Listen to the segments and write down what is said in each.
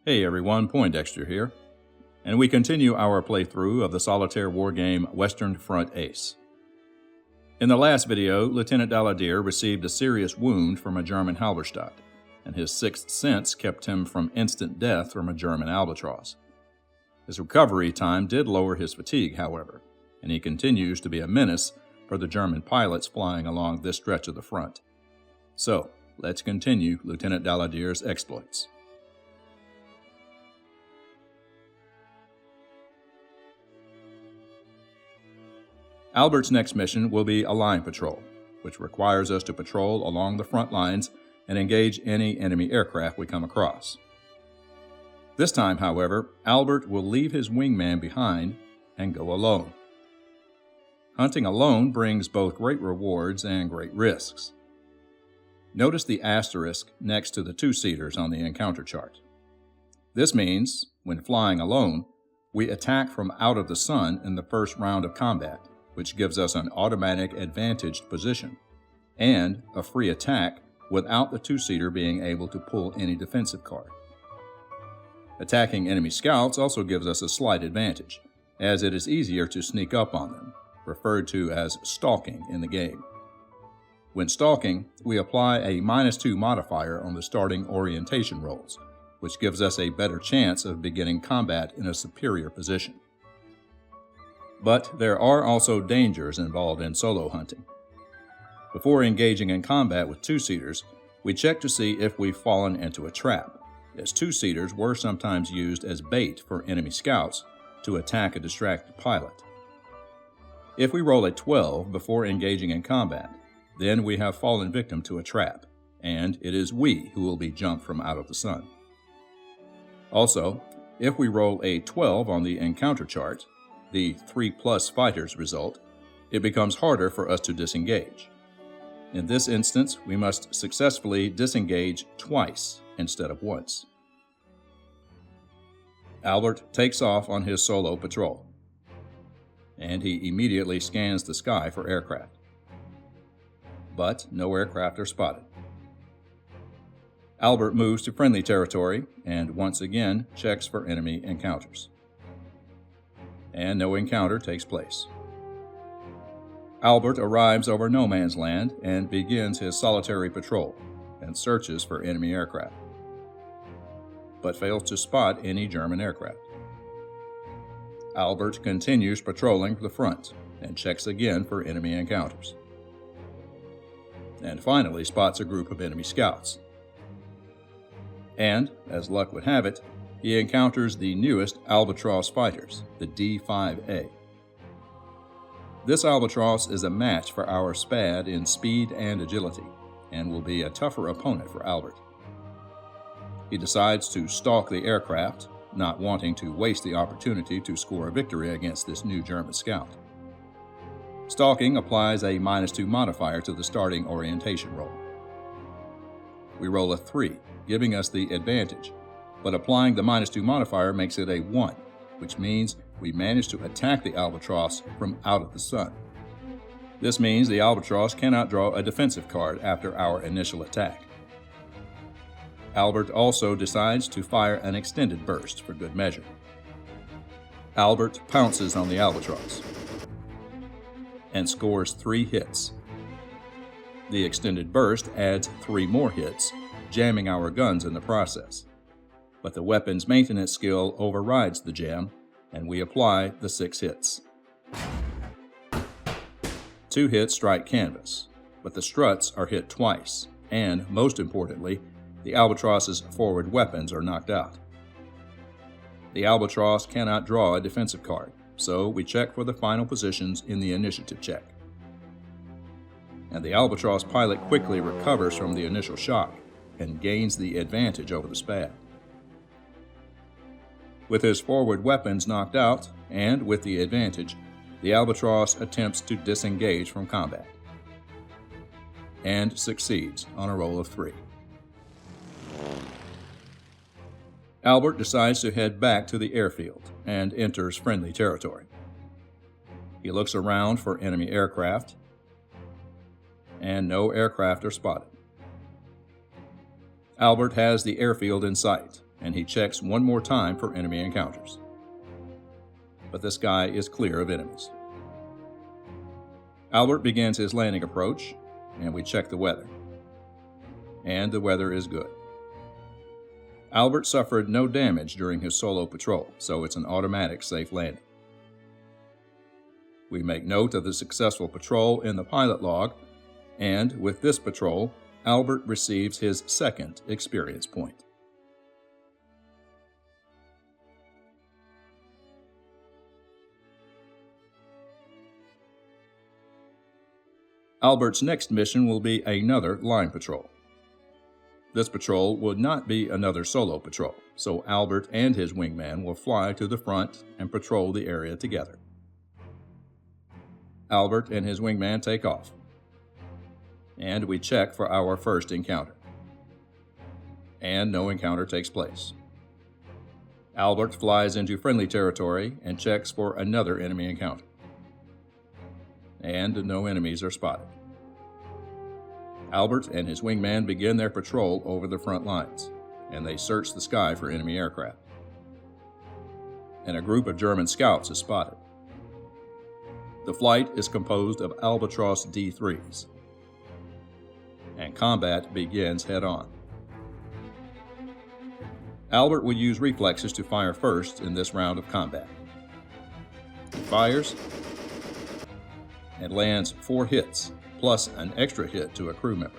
Hey everyone, Poindexter here, and we continue our playthrough of the solitaire wargame Western Front Ace. In the last video, Lieutenant Daladier received a serious wound from a German Halberstadt, and his sixth sense kept him from instant death from a German albatross. His recovery time did lower his fatigue, however, and he continues to be a menace for the German pilots flying along this stretch of the front. So, let's continue Lieutenant Daladier's exploits. Albert's next mission will be a line patrol, which requires us to patrol along the front lines and engage any enemy aircraft we come across. This time, however, Albert will leave his wingman behind and go alone. Hunting alone brings both great rewards and great risks. Notice the asterisk next to the two-seaters on the encounter chart. This means, when flying alone, we attack from out of the sun in the first round of combat, which gives us an automatic advantaged position, and a free attack without the two-seater being able to pull any defensive card. Attacking enemy scouts also gives us a slight advantage, as it is easier to sneak up on them, referred to as stalking in the game. When stalking, we apply a -2 modifier on the starting orientation rolls, which gives us a better chance of beginning combat in a superior position. But there are also dangers involved in solo hunting. Before engaging in combat with two-seaters, we check to see if we've fallen into a trap, as two-seaters were sometimes used as bait for enemy scouts to attack a distracted pilot. If we roll a 12 before engaging in combat, then we have fallen victim to a trap, and it is we who will be jumped from out of the sun. Also, if we roll a 12 on the encounter chart, the 3+ fighters result, it becomes harder for us to disengage. In this instance, we must successfully disengage twice instead of once. Albert takes off on his solo patrol, and he immediately scans the sky for aircraft. But no aircraft are spotted. Albert moves to friendly territory and once again checks for enemy encounters. And no encounter takes place. Albert arrives over no man's land and begins his solitary patrol and searches for enemy aircraft, but fails to spot any German aircraft. Albert continues patrolling the front and checks again for enemy encounters, and finally spots a group of enemy scouts. And, as luck would have it, he encounters the newest Albatross fighters, the D-5A. This Albatross is a match for our Spad in speed and agility, and will be a tougher opponent for Albert. He decides to stalk the aircraft, not wanting to waste the opportunity to score a victory against this new German scout. Stalking applies a -2 modifier to the starting orientation roll. We roll a 3, giving us the advantage, but applying the -2 modifier makes it a 1, which means we manage to attack the Albatross from out of the sun. This means the Albatross cannot draw a defensive card after our initial attack. Albert also decides to fire an extended burst for good measure. Albert pounces on the Albatross and scores 3 hits. The extended burst adds 3 more hits, jamming our guns in the process. But the weapon's maintenance skill overrides the jam, and we apply the 6 hits. 2 hits strike canvas, but the struts are hit twice, and, most importantly, the Albatross's forward weapons are knocked out. The Albatross cannot draw a defensive card, so we check for the final positions in the initiative check. And the Albatross pilot quickly recovers from the initial shock and gains the advantage over the Spad. With his forward weapons knocked out, and with the advantage, the Albatross attempts to disengage from combat, and succeeds on a roll of 3. Albert decides to head back to the airfield and enters friendly territory. He looks around for enemy aircraft, and no aircraft are spotted. Albert has the airfield in sight and he checks one more time for enemy encounters. But the sky is clear of enemies. Albert begins his landing approach, and we check the weather. And the weather is good. Albert suffered no damage during his solo patrol, so it's an automatic safe landing. We make note of the successful patrol in the pilot log, and with this patrol, Albert receives his second experience point. Albert's next mission will be another line patrol. This patrol would not be another solo patrol, so Albert and his wingman will fly to the front and patrol the area together. Albert and his wingman take off, and we check for our first encounter. And no encounter takes place. Albert flies into friendly territory and checks for another enemy encounter. And no enemies are spotted. Albert and his wingman begin their patrol over the front lines, and they search the sky for enemy aircraft. And a group of German scouts is spotted. The flight is composed of Albatross D3s, and combat begins head-on. Albert will use reflexes to fire first in this round of combat. He fires and lands 4 hits, plus an extra hit to a crew member.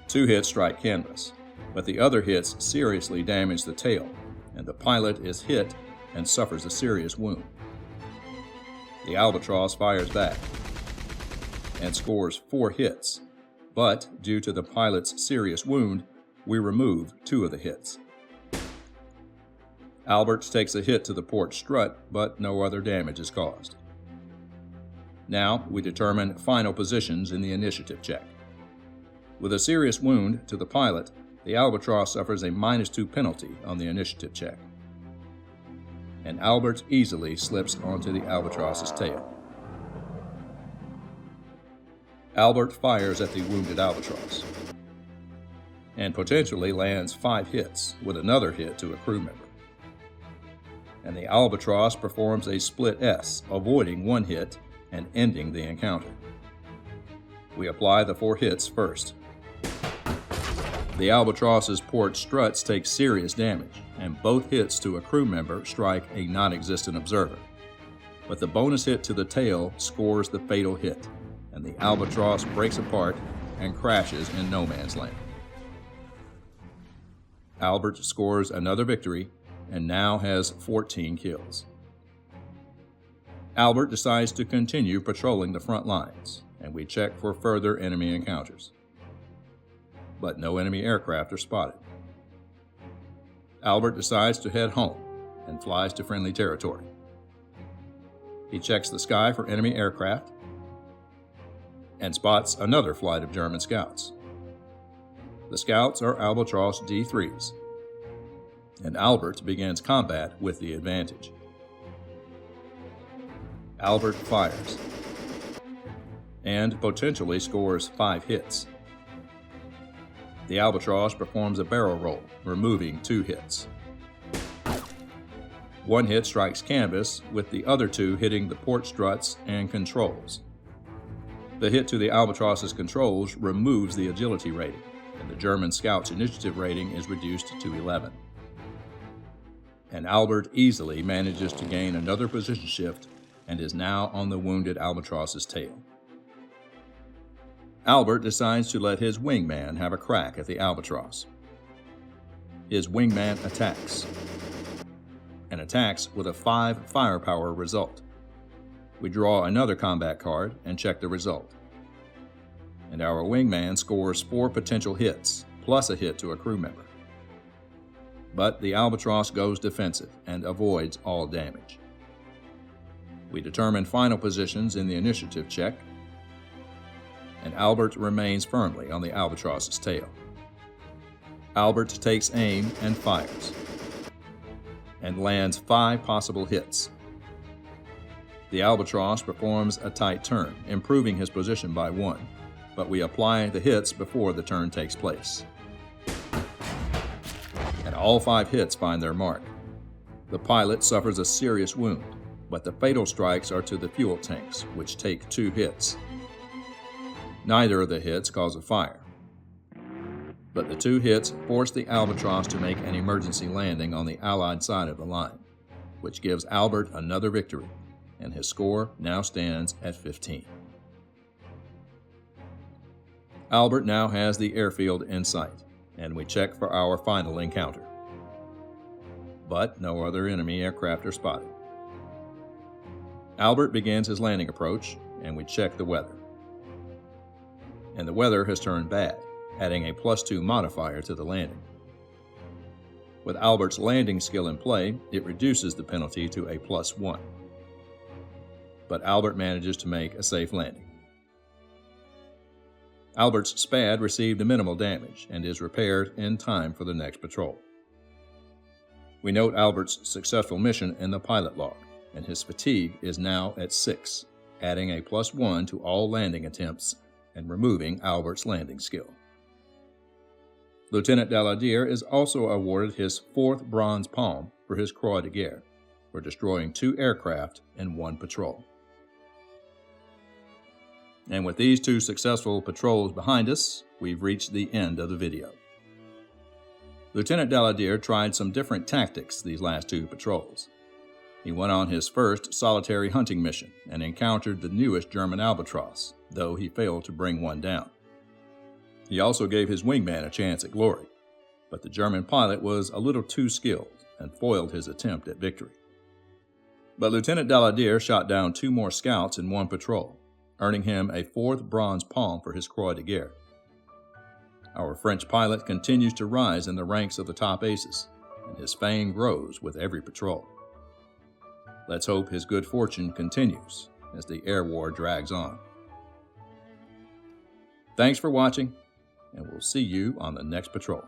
2 hits strike canvas, but the other hits seriously damage the tail, and the pilot is hit and suffers a serious wound. The Albatross fires back and scores 4 hits, but due to the pilot's serious wound, we remove 2 of the hits. Albert takes a hit to the port strut, but no other damage is caused. Now we determine final positions in the initiative check. With a serious wound to the pilot, the Albatross suffers a -2 penalty on the initiative check. And Albert easily slips onto the Albatross's tail. Albert fires at the wounded Albatross and potentially lands 5 hits with another hit to a crew member. And the Albatross performs a split S, avoiding 1 hit and ending the encounter. We apply the 4 hits first. The Albatross's port struts take serious damage, and both hits to a crew member strike a non-existent observer. But the bonus hit to the tail scores the fatal hit, and the Albatross breaks apart and crashes in no man's land. Albert scores another victory and now has 14 kills. Albert decides to continue patrolling the front lines, and we check for further enemy encounters. But no enemy aircraft are spotted. Albert decides to head home and flies to friendly territory. He checks the sky for enemy aircraft and spots another flight of German scouts. The scouts are Albatross D3s, and Albert begins combat with the advantage. Albert fires and potentially scores 5 hits. The Albatross performs a barrel roll, removing 2 hits. 1 hit strikes canvas, with the other 2 hitting the port struts and controls. The hit to the Albatross's controls removes the agility rating, and the German scout's initiative rating is reduced to 11. And Albert easily manages to gain another position shift and is now on the wounded Albatross's tail. Albert decides to let his wingman have a crack at the Albatross. His wingman attacks, and attacks with a 5 firepower result. We draw another combat card and check the result. And our wingman scores 4 potential hits, plus a hit to a crew member. But the Albatross goes defensive and avoids all damage. We determine final positions in the initiative check, and Albert remains firmly on the Albatross's tail. Albert takes aim and fires, and lands 5 possible hits. The Albatross performs a tight turn, improving his position by 1, but we apply the hits before the turn takes place. and all 5 hits find their mark. The pilot suffers a serious wound, but the fatal strikes are to the fuel tanks, which take 2 hits. Neither of the hits cause a fire, but the 2 hits force the Albatross to make an emergency landing on the Allied side of the line, which gives Albert another victory, and his score now stands at 15. Albert now has the airfield in sight, and we check for our final encounter. But no other enemy aircraft are spotted. Albert begins his landing approach, and we check the weather. And the weather has turned bad, adding a +2 modifier to the landing. With Albert's landing skill in play, it reduces the penalty to a +1. But Albert manages to make a safe landing. Albert's SPAD received a minimal damage and is repaired in time for the next patrol. We note Albert's successful mission in the pilot log, and his fatigue is now at 6, adding a +1 to all landing attempts and removing Albert's landing skill. Lieutenant Daladier is also awarded his 4th Bronze Palm for his Croix de Guerre for destroying 2 aircraft in 1 patrol. And with these 2 successful patrols behind us, we've reached the end of the video. Lieutenant Daladier tried some different tactics these last 2 patrols. He went on his first solitary hunting mission and encountered the newest German Albatross, though he failed to bring one down. He also gave his wingman a chance at glory, but the German pilot was a little too skilled and foiled his attempt at victory. But Lieutenant Daladier shot down 2 more scouts in 1 patrol, earning him a 4th Bronze Palm for his Croix de Guerre. Our French pilot continues to rise in the ranks of the top aces, and his fame grows with every patrol. Let's hope his good fortune continues as the air war drags on. Thanks for watching, and we'll see you on the next patrol.